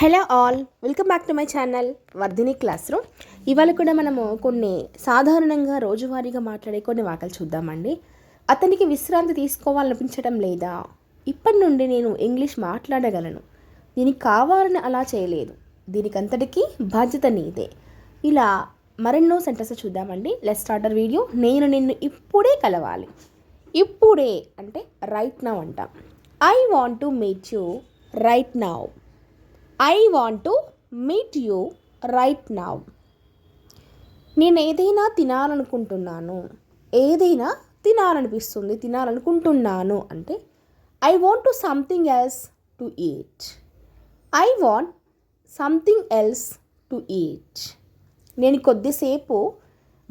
Hello all, welcome back to my channel Vardhini class room. ఇవాళ కూడా మనము కొన్ని సాధారణంగా రోజువారీగా మాట్లాడే కొన్ని వాక్యాలు చూద్దామండి. అతనికి విశ్రాంతి తీసుకోవాలనిపించడం లేదా? ఇప్పటి నుండి నేను ఇంగ్లీష్ మాట్లాడగలను. దీనికి కావాలని అలా చేయలేదు. దీనికంతటికీ బాధ్యత నీదే. ఇలా మరెన్నో సెంటెన్సెస్ చూద్దామండి. Let's start our video. నేను నిన్ను ఇప్పుడే కలవాలి. ఇప్పుడే అంటే రైట్ నౌ అంటాం. I want to meet you right now. I want to meet you right now. నేను ఏదైనా తినాలనుకుంటున్నాను. ఏదైనా తినాలనుకుంటున్నాను అంటే I want to something else to eat. I want something else to eat. నేను కొద్దిసేపు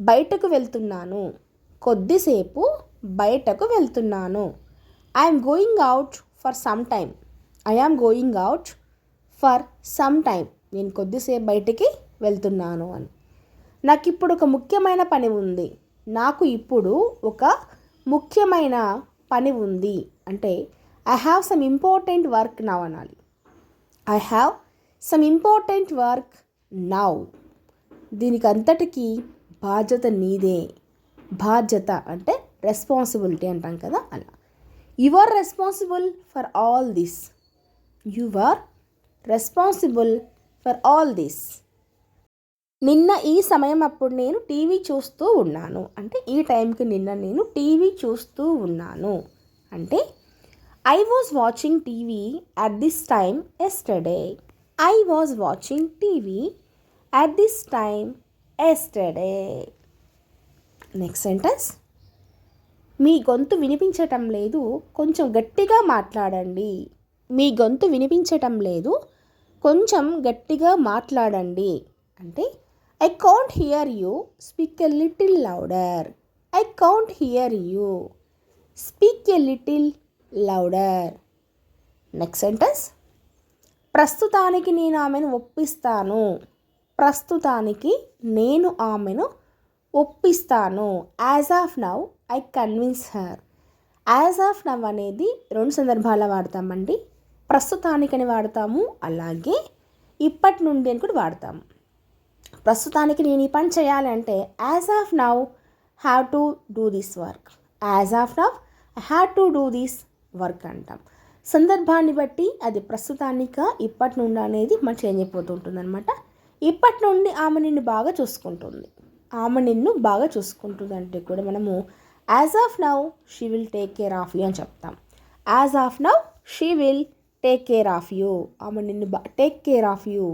బయటకు వెళ్తున్నాను. I am going out for some time. I am going out for some time. నేను కొద్దిసేపు బయటికి వెళ్తున్నాను అని. నాకు ఇప్పుడు ఒక ముఖ్యమైన పని ఉంది అంటే I have some important work now అనాలి. I have some important work now. దీనికి అంతటికీ బాధ్యత నీదే. బాధ్యత అంటే రెస్పాన్సిబిలిటీ అంటాం కదా, అలా. You are responsible for all this. You are responsible for all this. నిన్న ఈ సమయం అప్పుడు నేను టీవీ చూస్తూ ఉన్నాను అంటే ఈ టైంకి నిన్న నేను టీవీ చూస్తూ ఉన్నాను అంటే I was watching TV at this time yesterday. I was watching TV at this time yesterday. Next sentence. మీ గొంతు వినిపించటం లేదు, కొంచెం గట్టిగా మాట్లాడండి. మీ గొంతు వినిపించటం లేదు, కొంచెం గట్టిగా మాట్లాడండి అంటే I can't hear you, speak a little louder. I can't hear you, speak a little louder. Next sentence. ప్రస్తుతానికి నేను ఆమెను ఒప్పిస్తాను. ప్రస్తుతానికి నేను ఆమెను ఒప్పిస్తాను. As of now I convince her. As of now అనేది రెండు సందర్భాల్లో వాడతామండి. ప్రస్తుతానికని వాడతాము, అలాగే ఇప్పటి నుండి అని కూడా వాడతాము. ప్రస్తుతానికి నేను ఈ పని చేయాలి అంటే as of now have to do this work. As of now I have to do this work అంటాం. సందర్భాన్ని బట్టి అది ప్రస్తుతానిక ఇప్పటి నుండి అనేది మనం చేంజ్ అయిపోతుంటుంది అనమాట. ఇప్పటి నుండి ఆమె నిన్ను బాగా చూసుకుంటుంది. ఆమె నిన్ను బాగా చూసుకుంటుంది అంటే కూడా మనము as of now she will take care of you అని చెప్తాం. As of now she will take care of you. ఆమె నిన్ను టేక్ కేర్ ఆఫ్ యూ,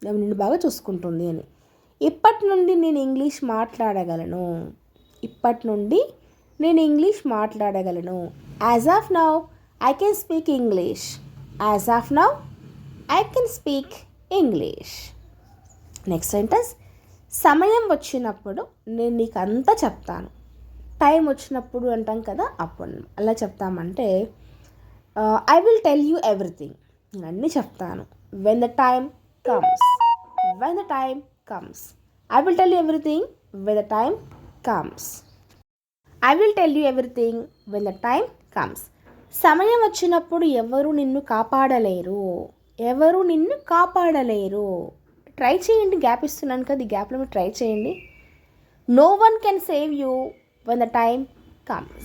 ఆమె నిన్ను బాగా చూసుకుంటుంది అని. ఇప్పటి నుండి నేను ఇంగ్లీష్ మాట్లాడగలను. ఇప్పటి నుండి నేను ఇంగ్లీష్ మాట్లాడగలను. As of now I can speak English. As of now I can speak English. Next sentence. సమయం వచ్చినప్పుడు నేను నీకు అంతా చెప్తాను. టైం వచ్చినప్పుడు అంటాం కదా, అప్పుడు అలా చెప్తామంటే I will tell you everything. నేను అన్నీ చెప్తాను. When the time comes. When the time comes. I will tell you everything when the time comes. I will tell you everything when the time comes. సమయం వచ్చినప్పుడు ఎవరు నిన్ను కాపాడలేరు. ఎవరు నిన్ను కాపాడలేరు. Try చేయండి, గ్యాప్ ఇస్తున్నాను కదా, ఈ గ్యాప్లో మీరు ట్రై చేయండి. No one can save you when the time comes.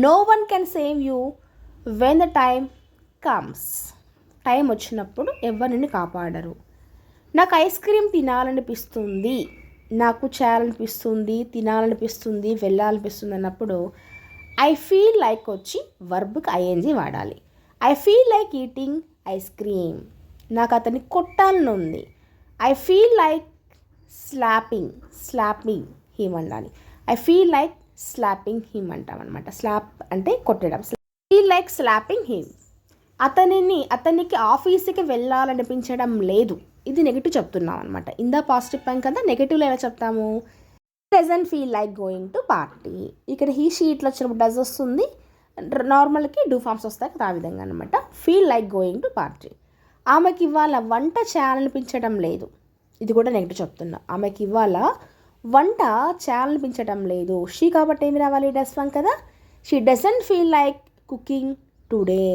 No one can save you when the time comes. Time వచ్చినప్పుడు ఎవరు నిన్ను కాపాడరు. నాకు ఐస్ క్రీమ్ తినాలనిపిస్తుంది, నాకు చేయాలనిపిస్తుంది, తినాలనిపిస్తుంది, వెళ్ళాలనిపిస్తుంది అన్నప్పుడు ఐ ఫీల్ లైక్ వచ్చి వర్బ్కి ఐఎన్జీ వాడాలి. I feel like eating ice cream. నాకు అతన్ని కొట్టాలని ఉంది. I feel like slapping him అనాలి. I feel like slapping him అంటాం అనమాట. స్లాప్ అంటే కొట్టడం. Feel like slapping him. అతనికి ఆఫీస్కి వెళ్ళాలనిపించడం లేదు. ఇది నెగిటివ్ చెప్తున్నాం అనమాట. ఇందా పాజిటివ్ చెప్పాం కదా, నెగిటివ్లో ఎలా చెప్తాము? Doesn't feel like going to party. ఇక్కడ హీ షీట్లో వచ్చినప్పుడు డజ్ వస్తుంది, నార్మల్కి డూ ఫార్మ్స్ వస్తాయి కదా, ఆ విధంగా అనమాట. Feel like going to party. ఆమెకి ఇవాళ వంట చేయాలనిపించడం లేదు. ఇది కూడా నెగిటివ్ చెప్తున్నా. ఆమెకి ఇవాళ వంట చేయాలనిపించడం లేదు. షీ కాబట్టి ఏమి రావాలి? డస్ వన్ కదా. She doesn't feel like cooking today.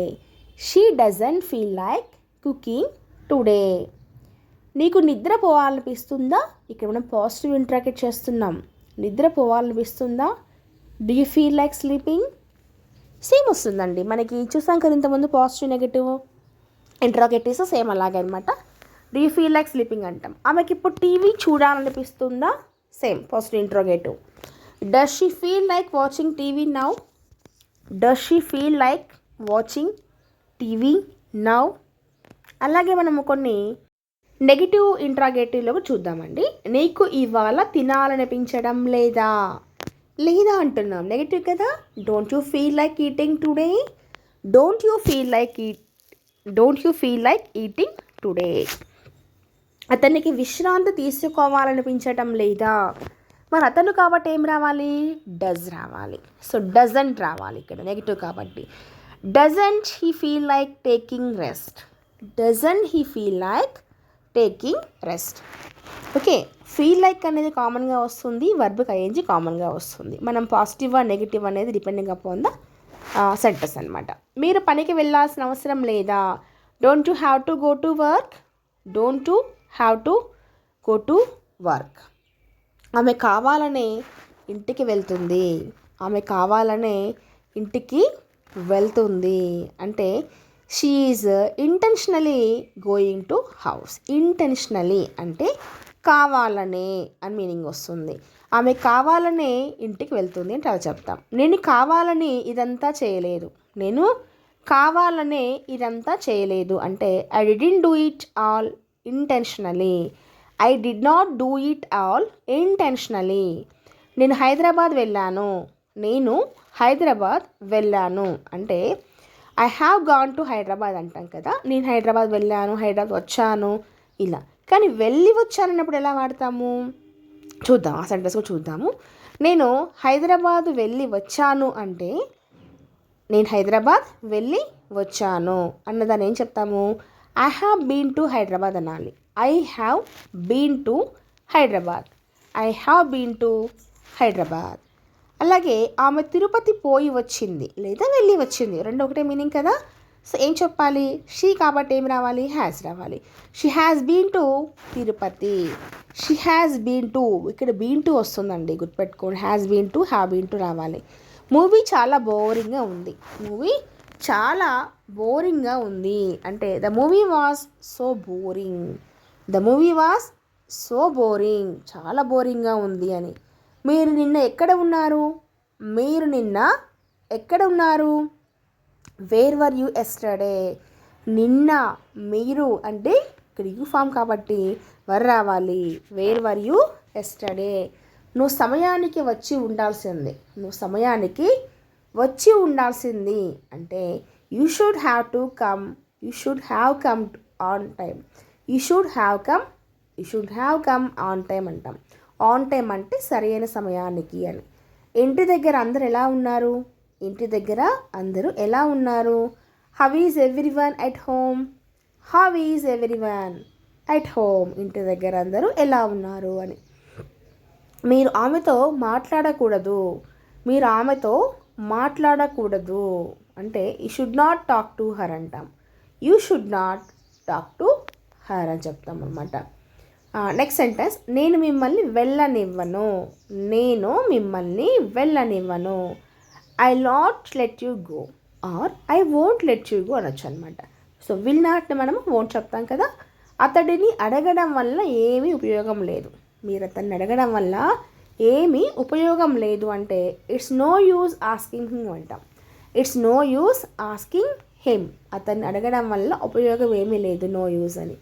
She doesn't feel like cooking today. నీకు నిద్రపోవాలనిపిస్తుందా? ఇక్కడ మనం పాజిటివ్ ఇంట్రాగేట్ చేస్తున్నాం. నిద్రపోవాలనిపిస్తుందా? Do you feel like sleeping? Same వస్తుందండి. మనకి చూసాం కదా ఇంతకుముందు పాజిటివ్ నెగటివ్ ఇంట్రాగేటివ్స్ సేమ్ అలాగే అనమాట. Do you feel like sleeping అంటాం. ఆమెకి ఇప్పుడు టీవీ చూడాలనిపిస్తుందా? Same positive interrogative. Does she feel like watching TV now? Does she feel like watching TV now? అలాగే మనము కొన్ని నెగిటివ్ ఇంట్రాగేటివ్లో చూద్దామండి. నీకు ఇవాళ తినాలనిపించడం లేదా? లేదా అంటున్నాం, నెగిటివ్ కదా. Don't you feel like eating today? Don't you feel like eating today. అతనికి విశ్రాంతి తీసుకోవాలనిపించటం లేదా? మరి అతను కాబట్టి ఏం రావాలి? డస్ రావాలి. సో డజంట్ రావాలి ఇక్కడ నెగిటివ్ కాబట్టి. Doesn't he feel like taking rest? Doesn't he feel like taking rest. Okay, feel like అనేది కామన్గా వస్తుంది, వర్బ్కి ఐఎన్జీ కామన్గా వస్తుంది. మనం పాజిటివ్ నెగిటివ్ అనేది డిపెండింగ్ అపాన్ ద సెంటెన్స్ అనమాట. మీరు పనికి వెళ్ళాల్సిన అవసరం లేదా? Don't you have to go to work? Don't you have to go to work. ఆమె కావాలనే ఇంటికి వెళ్తుంది. ఆమె కావాలనే ఇంటికి వెళ్తుంది అంటే she is intentionally going to house. Intentionally అంటే కావాలనే అని మీనింగ్ వస్తుంది. ఆమె కావాలనే ఇంటికి వెళ్తుంది అంటే అలా చెప్తాం. నేను కావాలని ఇదంతా చేయలేదు. నేను కావాలనే ఇదంతా చేయలేదు అంటే I didn't do it all intentionally. I did not do it all intentionally. నేను హైదరాబాద్ వెళ్ళాను. నేను హైదరాబాద్ వెళ్ళాను అంటే I have gone to Hyderabad అంటాం కదా. నేను హైదరాబాద్ వెళ్ళాను, హైదరాబాద్ వచ్చాను ఇలా. కానీ వెళ్ళి వచ్చానన్నప్పుడు ఎలా వాడతాము చూద్దాం, ఆ సెంటెన్స్ కూడా చూద్దాము. నేను హైదరాబాద్ వెళ్ళి వచ్చాను అంటే నేను హైదరాబాద్ వెళ్ళి వచ్చాను అన్నదాన్ని ఏం చెప్తాము? I have been to Hyderabad అనాలి. I have been to Hyderabad. I have been to Hyderabad. అలాగే ఆమె తిరుపతి పోయి వచ్చింది లేదా వెళ్ళి వచ్చింది, రెండు ఒకటే మీనింగ్ కదా. సో ఏం చెప్పాలి? షీ కాబట్టి ఏం రావాలి? హ్యాస్ రావాలి. She has been to Tirupati. She has been to, ఇక్కడ బీన్ టు వస్తుందండి, గుర్తుపెట్టుకోండి. Has been to, have been to రావాలి. మూవీ చాలా బోరింగ్గా ఉంది. మూవీ చాలా బోరింగ్గా ఉంది అంటే the movie was so boring. The movie was so boring, చాలా బోరింగ్గా ఉంది అని. మీరు నిన్న ఎక్కడ ఉన్నారు? మీరు నిన్న ఎక్కడ ఉన్నారు? Where were you yesterday? నిన్న మీరు అంటే ఇక్కడ యూ ఫామ్ కాబట్టి వర్ రావాలి. Where were you yesterday? నువ్వు సమయానికి వచ్చి ఉండాల్సింది. నువ్వు సమయానికి వచ్చి ఉండాల్సింది అంటే you should have to come. You should have come on time. You should have come on time అంటాం. ఆన్ టైం అంటే సరైన సమయానికి అని. ఇంటి దగ్గర అందరు ఎలా ఉన్నారు? ఇంటి దగ్గర అందరూ ఎలా ఉన్నారు? How is everyone at home? How is everyone at home? ఇంటి దగ్గర అందరూ ఎలా ఉన్నారు అని. మీరు ఆమెతో మాట్లాడకూడదు. మీరు ఆమెతో మాట్లాడకూడదు అంటే you should not talk to her అంటాం. You should not talk to her అని చెప్తాం అనమాట. నెక్స్ట్ సెంటెన్స్, నేను మిమ్మల్ని వెళ్ళనివ్వను. నేను మిమ్మల్ని వెళ్ళనివ్వను. I not let you go or I won't let you go అనొచ్చు అనమాట. సో విల్ నాట్ని మనం వోంట్ చెప్తాం కదా. అతడిని అడగడం వల్ల ఏమీ ఉపయోగం లేదు. మీరు అతన్ని అడగడం వల్ల ఏమీ ఉపయోగం లేదు అంటే it's no use asking him అంటాం. It's no use asking him. అతన్ని అడగడం వల్ల ఉపయోగం ఏమీ లేదు, నో యూజ్ అని.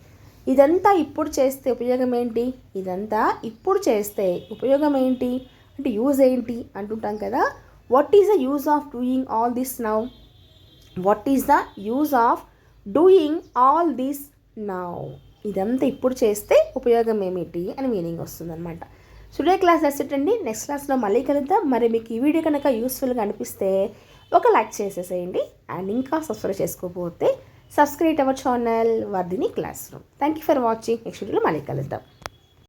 ఇదంతా ఇప్పుడు చేస్తే ఉపయోగం ఏంటి? ఇదంతా ఇప్పుడు చేస్తే ఉపయోగం ఏంటి అంటే యూజ్ ఏంటి అంటుంటాం కదా. What is the use of doing all this now? What is the use of doing all this now? ఇదంతా ఇప్పుడు చేస్తే ఉపయోగం ఏమిటి అని మీనింగ్ వస్తుంది అనమాట. టుడే క్లాస్ దట్స్ ఇట్ అండి. నెక్స్ట్ క్లాస్లో మళ్ళీ కలుద్దాం. మరి మీకు ఈ వీడియో కనుక యూస్ఫుల్గా అనిపిస్తే ఒక లైక్ చేసేసేయండి. అండ్ ఇంకా సబ్స్క్రైబ్ చేసుకోకపోతే subscribe our channel Vardhini class room. Thank you for watching. Next వీడియోలో మళ్ళీ కలుద్దాం.